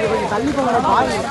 கொஞ்சம் தள்ளி போங்க பாருங்க.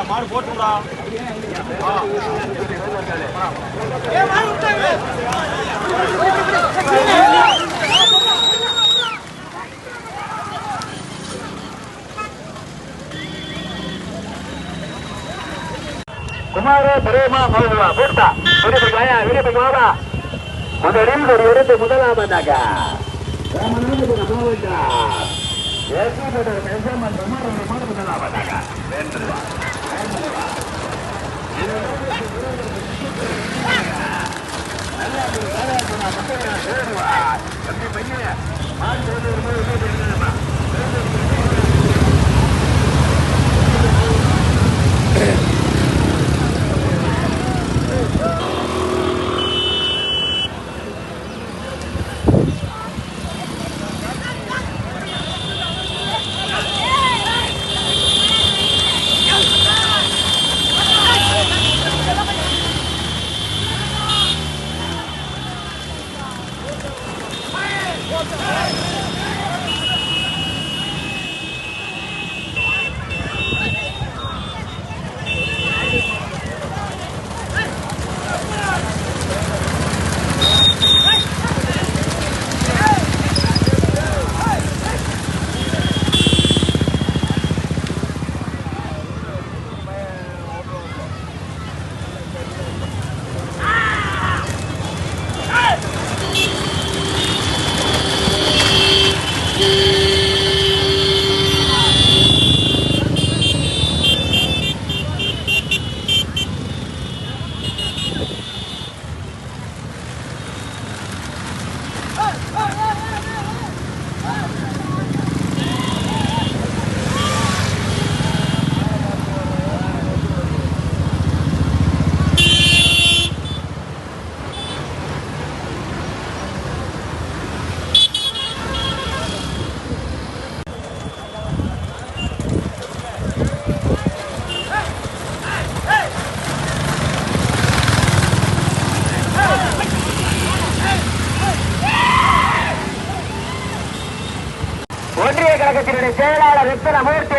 மாடு போட்டுடா. குமார பிரேமா மௌவா போட்டா வீரப்பை மாவா முதலில் ஒரு இடத்தை முதலாவதாக ராமநாதபுரம் மாவட்டம் ஏசிபட்டர் பெருமாள் குமார முதலாவதாக செயலாளர் ரத்னமூர்த்தி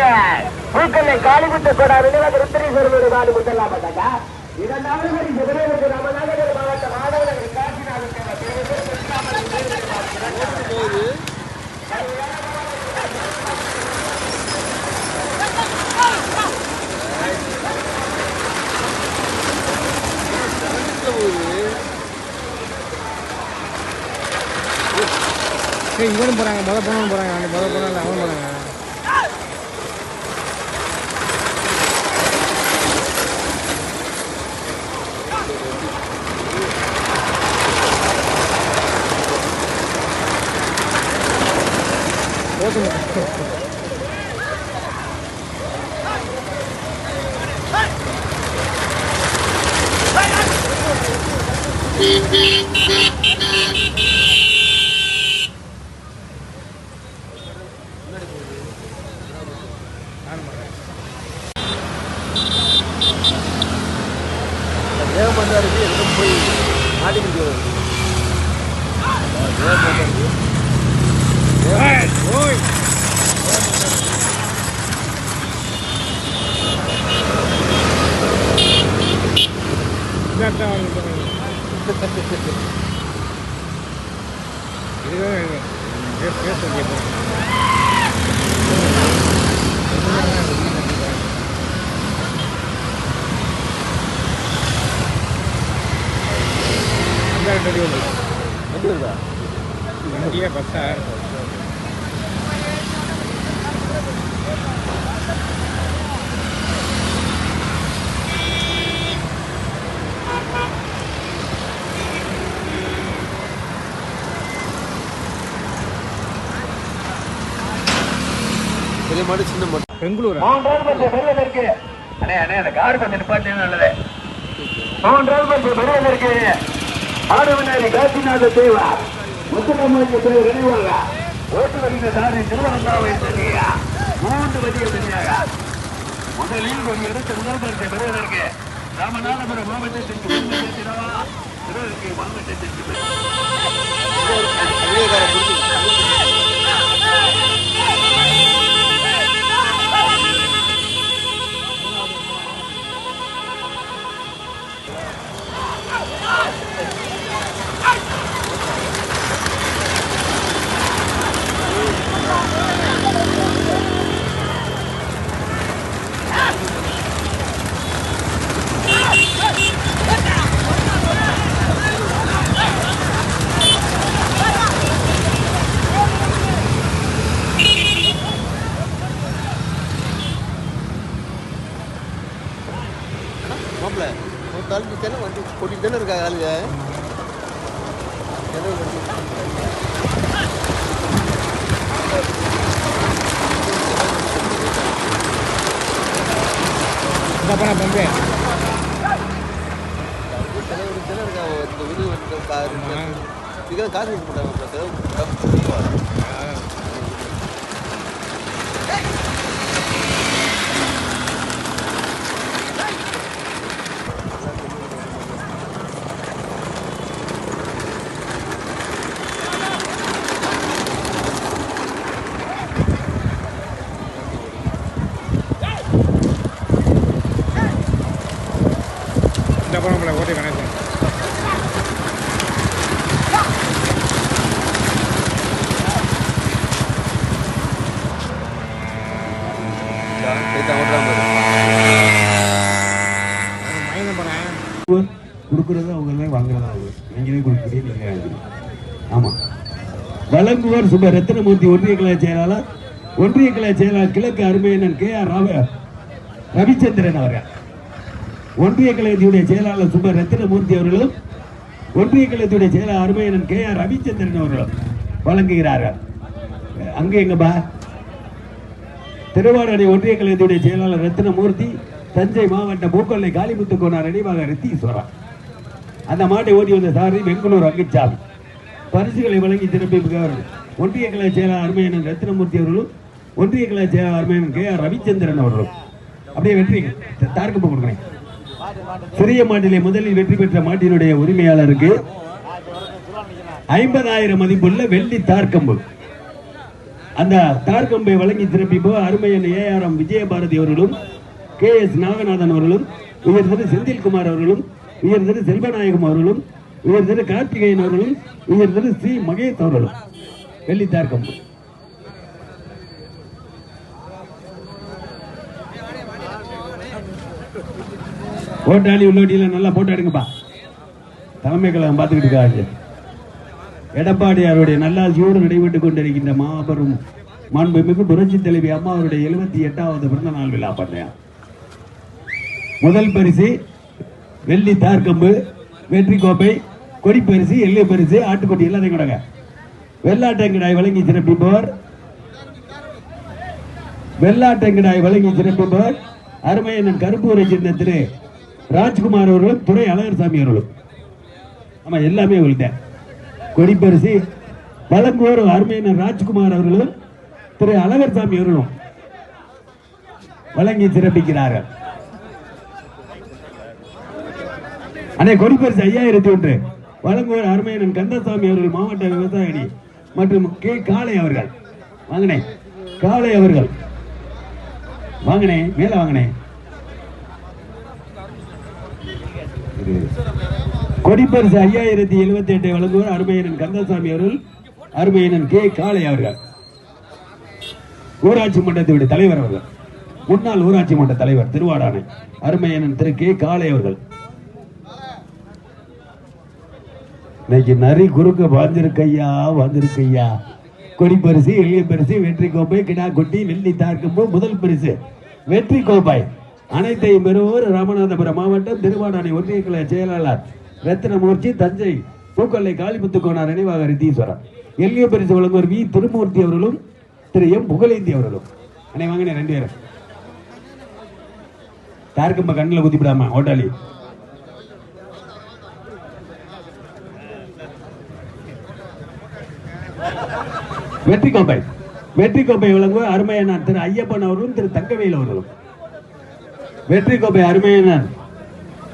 பூக்கல்லை காளிமுத்து கொடா விநியோக ருத்ரீஸ்வரர் பாடு முதலாவதாக இரண்டாவது பரிசு ராமநாதபுரம் மாவட்ட மாணவர்கள் காசிநாதன் இவனும் போறாங்க, மொதல் போனவங்க போறாங்க, மொதல் போனால அவன் போறாங்க. போய் மாட்டிக்கிட்டு ஆல்ரெடி வந்து வண்டி வருதா? வண்டியே பஸ்ஸா பெரிய மாடு சின்ன மாடு பெங்களூர் மூன்றாவது பரிசு பெறுவதற்கு அண்ணே அந்த கார் கொஞ்சம் நிப்பாட்டினா நல்லது. மூன்றாவது பரிசு பெறுவதற்கு ஆடுவினாரி காசிநாத தேவா முத்துராமலிங்க தேவர் நினைவாக ஓட்டு வருகிற சாரி திருவனந்தாவை தனியா 3 வண்டியை தனியாக முதலில் ஒரு இடத்து முதல் பரிசை பெறுவதற்கு ராமநாதபுரம் மாவட்டத்திற்கு திருவருக்கு மாவட்டத்திற்கு மாப்பிள்ள ஒரு தாலுக்கு தானே வண்டி கூட்டிகிட்டு தானே இருக்காங்க ஆளுங்க. இந்த பண்ண பம்பே தலைவர் தானே இருக்காங்க. இந்த உதவி இதுக்கெல்லாம் காசு கொடுக்க மாட்டாங்க. இந்த பண்ண ஓட்டி கணேசன் கொடுக்கறது அவங்க வாங்குறதா அவங்க நீங்களே கொடுக்குறீங்க நீங்க வாங்குறீங்க. ஆமா வழங்குவோர் சுப ரத்தினமூர்த்தி ஒன்றிய கழக செயலாளர் ஒன்றிய கழக செயலாளர் கிழக்கு அருமையனன் KR ரவிச்சந்திரன் அவர்கள் ஒன்றிய கழகத்தினுடைய செயலாளர் சுப ரத்தினமூர்த்தி அவர்களும் ஒன்றிய கழகத்துடைய செயலாளர் அருமையனன் KR ரவிச்சந்திரன் அவர்களும் வழங்குகிறார்கள். அங்க எங்கப்பா திருவாரூர் ஒன்றிய கழகத்துடைய செயலாளர் ரத்தினமூர்த்தி தஞ்சை மாவட்ட பூக்கொல்லை காளிமுத்து கோனார் நினைவாக ரித்தீஸ்வரா அந்த மாட்டை ஓட்டி வந்த சாரதி பெங்களூர் அங்கிச்சாமி பரிசுகளை வழங்கி திருப்பி ஒன்றிய கழக செயலாளர் அருமையனன் ரத்தினமூர்த்தி அவர்களும் ஒன்றிய கழக செயலாளர் அருமையனன் KR ரவிச்சந்திரன் அவர்களும் அப்படியே வெற்றி தார்க்கம்பு கொடுக்கிறேன். சிறிய மாட்டிலே முதலில் வெற்றி பெற்ற மாட்டினுடைய உரிமையாளருக்கு 50,000 மதிப்புள்ள வெள்ளி தார்க்கம்பு. அந்த தார்க்கம்பை வழங்கி திருப்பி அருமையன் ARM விஜயபாரதி அவர்களும் KS நாகநாதன் அவர்களும் உயர் திரு செந்தில்குமார் அவர்களும் உயர் திரு செல்வநாயகம் அவர்களும் உயர் திரு கார்த்திகேயன் அவர்களும் உயர் திரு C மகேஷ் அவர்களும் வெள்ளி தார்க்கம்பு. ஓட்டாளி உள்ளோட்டியில நல்லா போட்டோ எடுங்கப்பா. தலைமை கழகம் பார்த்துக்கிட்டு இருக்காங்க. எடப்பாடியாருடைய நல்லாட்சியோடு நடைபெற்றுக் கொண்டிருக்கின்ற மாபெரும் மாண்புமிகு புரட்சி தலைவி அம்மா அவருடைய 78வது பிறந்த நாள் விழா பண்ணையா. முதல் பரிசு வெள்ளி தார்க்கம்பு, வெற்றி கோப்பை, கொடி பரிசு, எல்லை பரிசு, ஆட்டுக்குட்டி எல்லாத்தையும் கொடுங்க. வெள்ளாட்டங்கிடாய் வழங்கி சிறப்பிப்பவர் அருமையனன் கருப்பூரை சேர்ந்த திரு ராஜ்குமார் அவர்களும் துறை அழகர்சாமி அவர்களும். ஆமா எல்லாமே உள்ட்டேன். கொடிப்பரிசு வழங்குவோர் அருமையனன் ராஜ்குமார் அவர்களும் திரு அழகர்சாமி அவர்களும் வழங்கி சிறப்பிக்கிறார்கள். அன்னை கொடிப்பரிசு 5001 வழங்குவோர் அருமையனன் கந்தசாமி அவர்கள் மாவட்ட விவசாயி மற்றும் காளை அவர்கள். வாங்கினே காளை அவர்கள் வாங்கினே மேல வாங்கினே. கொடிப்பரிசு 5078 வழங்குவோர் அருமையனன் கந்தசாமி அவர்கள் அருமையனன் காளை அவர்கள். ஊராட்சி மன்றத்தினுடைய தலைவர் அவர்கள் முன்னாள் ஊராட்சி மன்ற தலைவர் திருவாடானை அருமையனன் திரு காளை அவர்கள். இன்னைக்கு நரி குறுக்க வந்திருக்கையா வந்திருக்கையா. கொடி பரிசு, எளிய பரிசு, வெற்றி கோப்பை, கிடா கொட்டி, வெள்ளி தார்க்கம்பு, முதல் பரிசு, வெற்றி கோப்பை அனைத்தையும் பெறுவோர் ராமநாதபுரம் மாவட்டம் திருவாடானை ஒன்றிய கிளை செயலாளர் ரத்தினமூர்த்தி, தஞ்சை பூக்கொல்லை காளிமுத்து கோனார் நினைவாக ரித்தீஸ்வரர். எளிய பரிசு வழங்குவோர் வி திருமூர்த்தி அவர்களும் திரு எம் புகழேந்தி அவர்களும். அனை வாங்கினேன் 2 பேரும். தார்க்கம்ப கண்ணில் குத்திவிடாம ஓட்டாளி. வெற்றி கோப்பை வெற்றி கோப்பை வழங்குவோர் அருமையனார் திரு ஐயப்பன் அவர்களும் திரு தங்கவேல் அவர்களும். வெற்றி கோப்பை அருமையனார்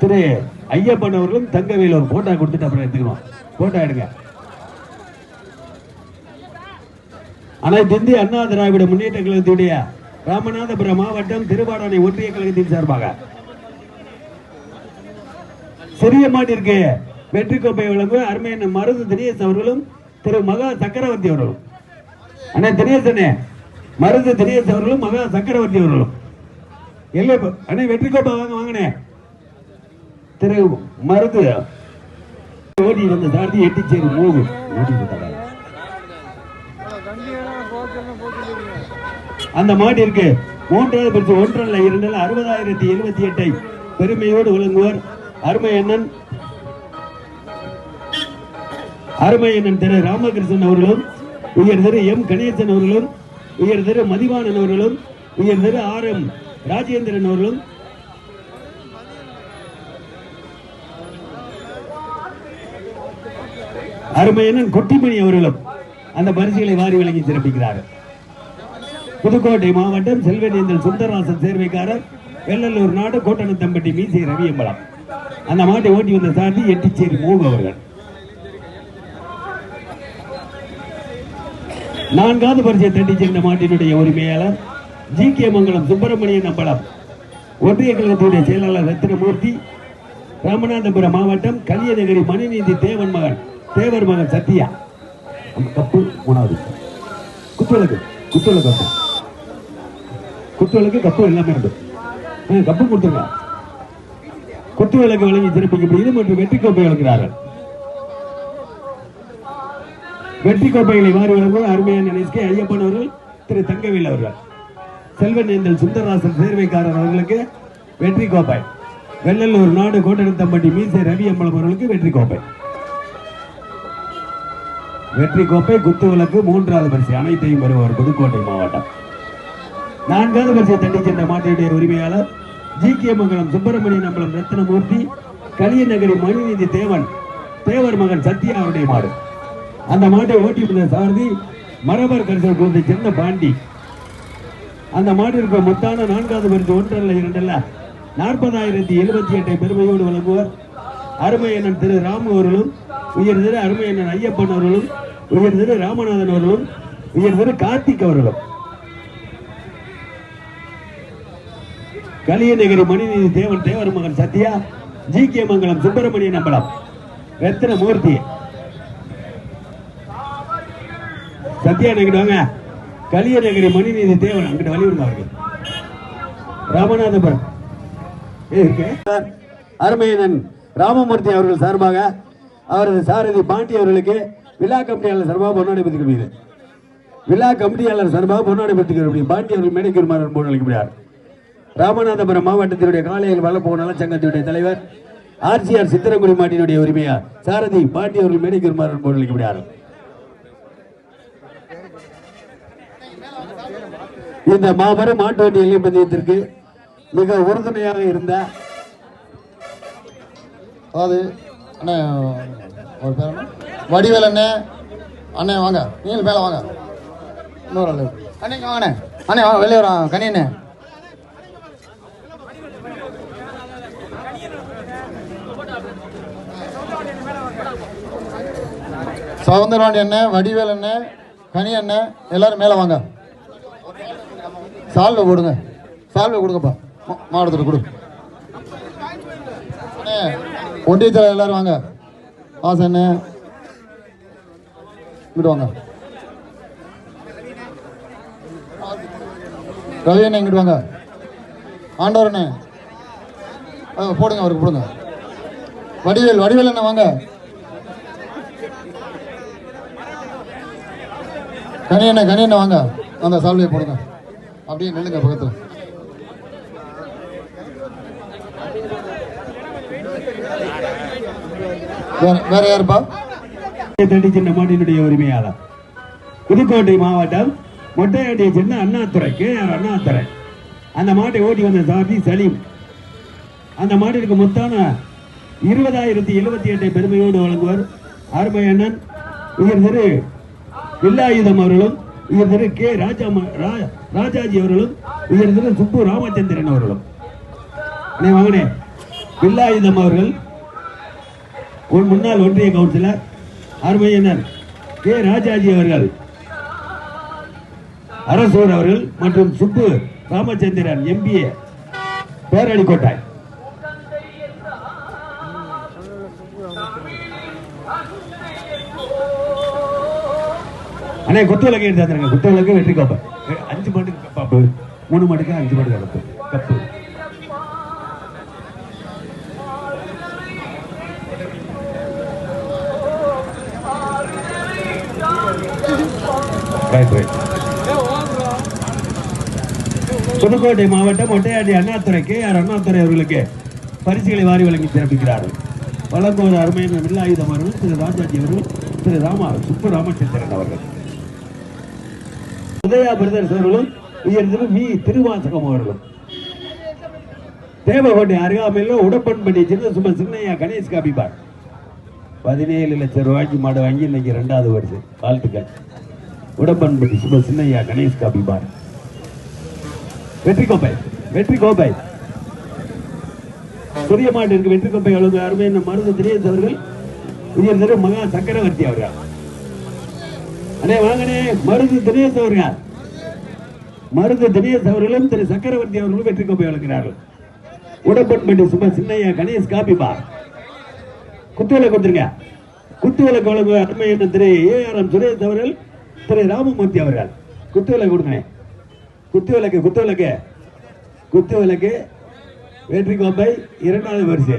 திரு ஐயப்பன் அவர்களும் தங்கவேல் அவர்கள். போட்டோ கொடுத்துட்டு அப்புறம் எடுத்துக்கணும். போட்டோ எடுங்க. அனைத்து இந்திய அண்ணா திராவிட முன்னேற்ற கழகத்துடைய ராமநாதபுரம் மாவட்டம் திருவாடானை ஒன்றிய கழகத்தின் சார்பாக சிறிய மாட்டிற்கு வெற்றி கோப்பை வழங்குவோர் அருமையன் மருது தினேஷ் அவர்களும் திரு மகா சக்கரவர்த்தி அவர்களும். அண்ணே தினேசனே, மருது தினேஷ் அவர்களும் மகா சக்கரவர்த்தி அவர்களும். அண்ணே வெற்றி கோப்பை வாங்கினே திரு மருது ஓடி வந்த சார்த்தி எட்டிச்சேரி மூகு அந்த மாட்டிற்கு 3வது பரிசு 1 அல்ல 2 அல்ல 60,078 பெருமையோடு வழங்குவார் அருமையண்ணன் திரு ராமகிருஷ்ணன் அவர்களும், உயர் திரு எம் கணேசன் அவர்களும், உயர் திரு மதிவாணன் அவர்களும், உயர் திரு RM ராஜேந்திரன் அவர்களும், அருமையண்ணன் கொட்டிமணி அவர்களும் அந்த பரிசுகளை வாரி வழங்கி சிறப்பிக்கிறார்கள். புதுக்கோட்டை மாவட்டம் செல்வநேந்தல் சுந்தரராசன் சேர்வைக்காரர், வெள்ளலூர் நாடு கோட்டனத்தம்பட்டி மீசை ரவியம்பலம். அந்த மாட்டை ஓட்டி வந்த சார்த்தி எட்டிச்சேரி மூகு அவர்கள். 4வது பரிசை தட்டி சென்ற மாட்டினுடைய உரிமையாளர் GK மங்கலம் சுப்பிரமணியன் அம்பலம், ஒன்றிய கழகத்துடைய செயலாளர் ரத்தினமூர்த்தி, ராமநாதபுரம் மாவட்டம் கலியநகரி மணிநீதி தேவர் மகன் சத்யா. கப்பு 3வது குத்துவிளக்கு கப்பு எல்லாமே இருக்கு. கப்பு கொடுத்துருங்க. குத்துவிளக்கு வழங்கி சிறப்பிக்கப்படுகிறது மற்றும் வெற்றி கோப்பை வழங்குகிறார்கள். வெற்றி கோப்பைகளை வாரி வழங்குவோர் அருமையான SK ஐயப்பன் அவர்கள், திரு தங்கவேல் அவர்கள். செல்வநேந்தல் சுந்தரராசன் சேர்வைக்காரர் அவர்களுக்கு வெற்றி கோப்பை. வெள்ளலூர் நாடு கோட்டனத்தம்பட்டி மீசை ரவியம்பலம் அவர்களுக்கு வெற்றி கோப்பை. வெற்றி கோப்பை, குத்துவிளக்கு, 3வது பரிசு அனைத்தையும் வருவார் புதுக்கோட்டை மாவட்டம். 4வது பரிசை தட்டி சென்ற மாட்டினுடைய உரிமையாளர் GK மங்கலம் சுப்பிரமணியன் அம்பலம் ரத்னமூர்த்தி, கலியநகரி மணிநீதி தேவர் மகன் சத்யா அவருடைய மாடு. அந்த மாட்டை ஓட்டி வந்த சாரதி மரபர் கரிசல் குழுவை சேர்ந்த பாண்டி. அந்த மாட்டிற்கு மொத்தான 4வது பரிசு 1 அல்ல 2 அல்ல 40,078 பெருமையோடு வழங்குவார் அருமையண்ணன் திரு ராமு அவர்களும், உயர் திரு அருமையண்ணன் ஐயப்பன் அவர்களும், உயர் திரு ராமநாதன் அவர்களும், உயர் திரு கார்த்திக் அவர்களும். கலியநகரி மணிநீதி தேவர் மகன் சத்யா, GK மங்கலம் சுப்பிரமணியன் அம்பலம் ரத்தினமூர்த்தி. சத்யா நினைக்கிடுவாங்க. கலியநகரி மணிநீதி தேவன் அங்கிட்ட வலியுறுத்த அவர்கள். ராமநாதபுரம் அருமையனன் ராமமூர்த்தி அவர்கள் சார்பாக அவரது சாரதி பாண்டி அவர்களுக்கு விழா கமிட்டியாளர் சார்பாக பொன்னாடை பெற்றுக் விழா கமிட்டியாளர் சார்பாக பொன்னாடை பெற்றுக் பாண்டி அவர்கள் மேடைக்கு போன் அளிக்கப்படுகிறார். ராமநாதபுரம் மாவட்டத்தினுடைய காலையில் வளர்ப்பு நலச்சங்கத்தினுடைய தலைவர் RCR சித்திரங்குடி மாட்டினுடைய உரிமையார் சாரதி பாண்டி அவர்கள் மேடைக்கு போன் அளிக்கப்படுகிறார். இந்த மாபெரும் மாட்டு வண்டி எல்லை பந்தயத்திற்கு மிக உறுதுணையாக இருந்த வடிவேல் அண்ணே, அண்ணே வாங்க, நீங்கள் மேலே வாங்க, இன்னொரு ஆள் அண்ணே வாங்கண்ணே, அண்ணே வாங்க, வெளியே வரோம் கனியண்ணே. சவுந்தரவாண்டி அண்ணன், வடிவேல் அண்ணன், கனி அண்ணன் எல்லாரும் மேலே வாங்க. சால்வை கொடுங்க, சால்வை கொடுங்கப்பா, மாவட்டத்தில் கொடு. ஒன்றியத்தில் எல்லாரும் வாங்க. ஆசண்ணே இங்கிட்டு வாங்க. ரவி அண்ணன் இங்கிட்டு வாங்க. ஆண்டவர் அண்ணே போடுங்க, அவருக்கு போடுங்க. வடிவேல் அண்ணன் வாங்க. கனியண்ணே வாங்க, அந்த சால்வையை போடுங்க. அப்படியே நில்லுங்க பக்கத்தில். வேற யாருப்பா? தட்டி சின்ன மாட்டினுடைய உரிமையாளர் புதுக்கோட்டை மாவட்டம் மொட்டையாட்டியை சின்ன அண்ணாதுரை கேஆர் அண்ணாதுரை. அந்த மாட்டை ஓட்டி வந்த சாரதி சலீம். அந்த மாட்டிற்கு மொத்தான 20,078 பெருமையோடு வழங்குவார் அருமை அண்ணன் உயர் திரு வில்லாயுதம் அவர்களும், உயர் திரு கே ராஜாஜி அவர்களும், உயர் திரு சுப்பு ராமச்சந்திரன் அவர்களும். வாங்கினே வில்லாயுதம் அவர்கள் முன்னாள் ஒன்றிய கவுன்சிலர் அருமையனர் கே ராஜாஜி அவர்கள், அரசூர் அவர்கள் மற்றும் சுப்பு ராமச்சந்திரன் MBA பேரடிக்கோட்டை. அண்ணே குத்துவிளக்கு எடுத்து தந்துருங்க. குத்துவிளக்கு வெற்றி கோப்பை 5 மாட்டுக்கு கப்பு, 3 மாட்டுக்கு 5 மாட்டுக்கு கப்பு. புதுக்கோட்டை மாவட்டம் ஒட்டையாடி அண்ணாதுரை கேஆர் அண்ணாதுரை அவர்களுக்கு பரிசுகளை வாரி வழங்கி சிறப்பிக்கிறார்கள். வழங்குவது அருமையான வில்லாயுதம் அவர்கள், திரு ராஜாஜி அவர்கள், திரு சுப்பு ராமச்சந்திரன் அவர்கள். உதயா பிரதர்ஸ் அவர்களும், உயர் திரு வி திருவாசகம் அவர்களும். தேவகோட்டை அருகாமையில் உடப்பன்படி சின்ன சும சின்னையா கணேஷ் காபிபார் 17 லட்சம் ரூபாய்க்கு மாடு வாங்கி இன்னைக்கு 2வது வருஷம். வாழ்த்துக்கள். உடம்பன்பட்டி சுப சின்னையா கணேஷ் காபிபார். வெற்றி கோப்பை புதிய மாட்டிற்கு வெற்றி கோப்பை வழங்க அருமையான மருது தினேஷ் அவர்கள், உயர் திரு மகா சக்கரவர்த்தி அவர்கள். அண்ணே வாங்கனே மருது தினேஷ் அவர்கள், மருது தினேஷ் அவர்களும் திரு சக்கரவர்த்தி அவர்களும் வெற்றி கோப்பை வழங்குகிறார்கள். உடம்பன்பட்டி சுப சின்னையா கணேஷ் காபிபார். குத்துவிளக்கு கொடுத்துருங்க. குத்துவிளக்கு வழங்க அருமையான திரு ARM சுரேஷ் அவர்கள், திரு ராமமூர்த்தி அவர்கள். குத்துவிளக்கு கொடுங்க. குத்துவிளக்கு வெற்றி கோப்பை 2வது வரிசை.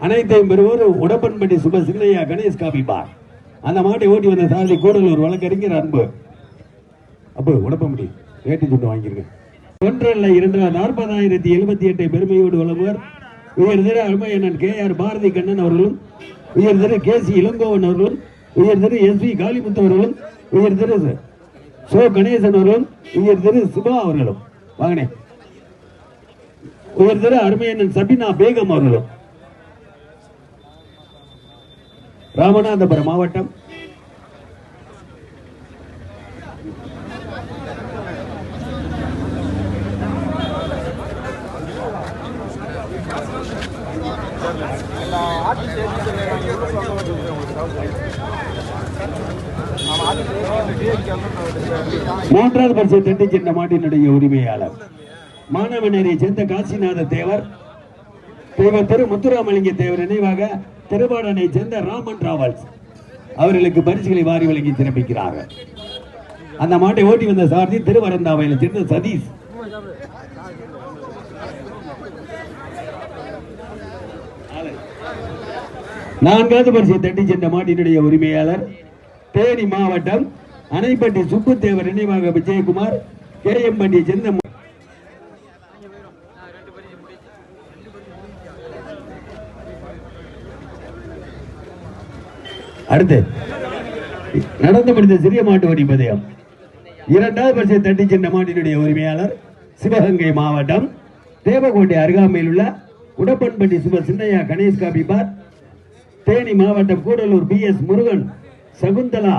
அனைத்தையும் பெறுவோர் உடம்பன்பட்டி சுப சின்னையா கணேஷ் காபிபார். அந்த மாட்டை ஓட்டி வந்த சாரதி கூடலூர் வழக்கறிஞர் அன்பு. அப்போ உடம்பன்பட்டி வேட்டி துண்டு வாங்கியிருக்க 1 அல்ல 2 40,078 பெருமையோடு வழங்குவார் உயர் திரு அருமையண்ணன் KR பாரதி கண்ணன் அவர்களும், உயர் திரு KC இளங்கோவன் அவர்களும், உயர் திரு SV காளிமுத்து அவர்களும், உயர் திரு சோ கணேசன் அவர்களும், உயர் திரு சுபா அவர்களும். வாங்கினே உயர் திரு அருமையண்ணன் சபினா பேகம் அவர்களும். ராமநாதபுரம் மாவட்டம் மூன்றாவது பரிசை தட்டி சென்ற மாட்டினுடைய உரிமையாளர் மாணவனரை சேர்ந்த காசிநாத தேவர் திரு முத்துராமலிங்க தேவர் நினைவாக திருவாடனை சேர்ந்த ராமன் டிராவல்ஸ் அவர்களுக்கு பரிசுகளை வாரி வழங்கி சிறப்பிக்கிறார்கள். அந்த மாட்டை ஓட்டி வந்த சாரதி திருவரந்தாவையில் சேர்ந்த சதீஷ். நான்காவது பரிசை தட்டி சென்ற மாட்டினுடைய உரிமையாளர் தேனி மாவட்டம் அணைப்பட்டி சுப்புத்தேவர் நினைவாக விஜயகுமார் கேஎம்பட்டி சேர்ந்த. அடுத்து நடந்து முடிந்த சிறிய மாட்டு வண்டி பந்தயம் 2வது பரிசை தட்டி சென்ற மாட்டினுடைய உரிமையாளர் சிவகங்கை மாவட்டம் தேவகோட்டை அருகாமையில் உள்ள உடப்பன்பட்டி சுப சின்னையா கணேஷ் காபிபார். தேனி மாவட்டம் கூடலூர் BS முருகன் சகுந்தலா